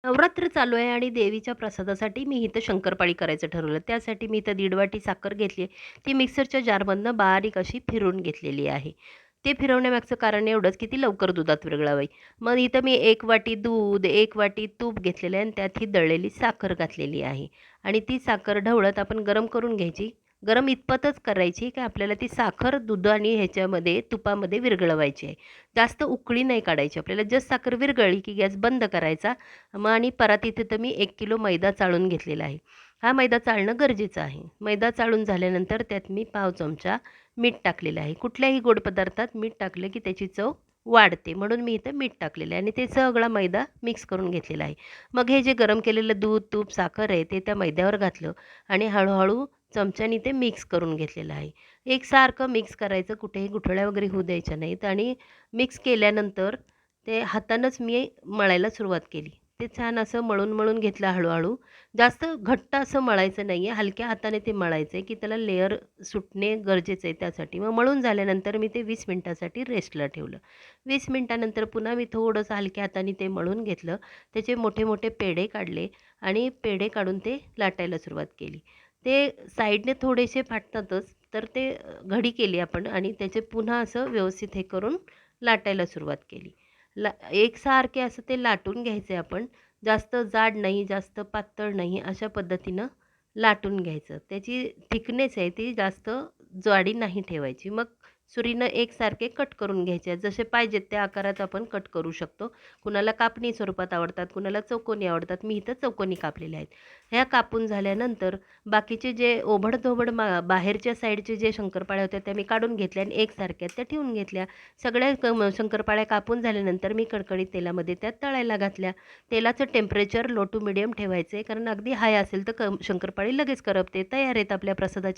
नवरात्र चालू आहे आणि देवीच्या प्रसादासाठी मी इथं शंकरपाळी करायचं ठरवलं. त्यासाठी मी इथं 1.5 वाटी साखर घेतली आहे. ती मिक्सरच्या जारमधनं बारीक अशी फिरवून घेतलेली आहे. ते फिरवण्यामागचं कारण एवढंच की ती लवकर दुधात विरघळावी. मग इथं मी 1 वाटी दूध, 1 वाटी तूप घेतलेलं आहे आणि त्यात ही दळलेली साखर घातलेली आहे. आणि ती साखर ढवळत आपण गरम करून घ्यायची. गरम इतपतच करायची की आपल्याला ती साखर दूध आणि ह्याच्यामध्ये तुपामध्ये विरघळवायची आहे. जास्त उकळी नाही काढायची. आपल्याला जस्ट साखर विरघळली की गॅस बंद करायचा. मग आणि परातीत इथं मी 1 किलो मैदा चाळून घेतलेला आहे. हा मैदा चाळणं गरजेचं आहे. मैदा चाळून झाल्यानंतर त्यात मी पाव चमचा मीठ टाकलेलं आहे. कुठल्याही गोड पदार्थात मीठ टाकलं की त्याची चव वाढते. म्हणून मी इथं मीठ टाकलेलं आहे आणि ते सगळा मैदा मिक्स करून घेतलेला आहे. मग हे जे गरम केलेलं दूध, तूप, साखर आहे ते त्या मैद्यावर घातलं आणि हळू चमच्यानी ते मिक्स करून घेतलेलं आहे. एकसारखं मिक्स करायचं, कुठेही गुठळ्या वगैरे होऊ द्यायच्या नाहीत आणि मिक्स केल्यानंतर ते हातानंच मी मळायला सुरुवात केली. ते छान असं मळून घेतलं हळू-हळू. जास्त घट्ट असं मळायचं नाही आहे. हलक्या हाताने ते मळायचं आहे, की त्याला लेयर सुटणे गरजेचं आहे त्यासाठी. मग मळून झाल्यानंतर मी ते 20 मिनिटासाठी रेस्टला ठेवलं. 20 मिनिटानंतर पुन्हा मी थोडंसं हलक्या हाताने ते मळून घेतलं. त्याचे मोठे-मोठे पेढे काढले आणि पेढे काढून ते लाटायला सुरुवात केली. ते साईडने थोडेसे फाटतातच, तर ते घडी केली आपण आणि त्याचे पुन्हा असं व्यवस्थित हे करून लाटायला सुरुवात केली. एकसारखे असं ते लाटून घ्यायचे आपण. जास्त जाड नाही, जास्त पातळ नाही, अशा पद्धतीनं लाटून घ्यायचं. त्याची थिकनेस आहे ती जास्त जाडी नाही ठेवायची. मग सुरीनं एकसारखे कट करून घ्यायचे. जसे पाहिजेत त्या आकारात आपण कट करू शकतो. कुणाला कापणी स्वरूपात आवडतात, कुणाला चौकोनी आवडतात. मी इथं चौकोनी कापलेल्या आहेत. ह्या कापून झाल्यानंतर बाकीचे जे ओबड-धोबड बाहेरच्या साईडचे जे शंकरपाळ्या होत्या त्या मी काढून घेतल्या आणि एकसारख्या त्या ठेवून घेतल्या. सगळ्या शंकरपाळ्या कापून झाल्यानंतर मी कडकडीत तेलामध्ये त्या तळायला घातल्या. तेलाचं टेम्परेचर लो टू मीडियम ठेवायचं आहे, कारण अगदी हाय असेल तर शंकरपाळी लगेच करपते. तयार आहेत आपल्या प्रसादाच्या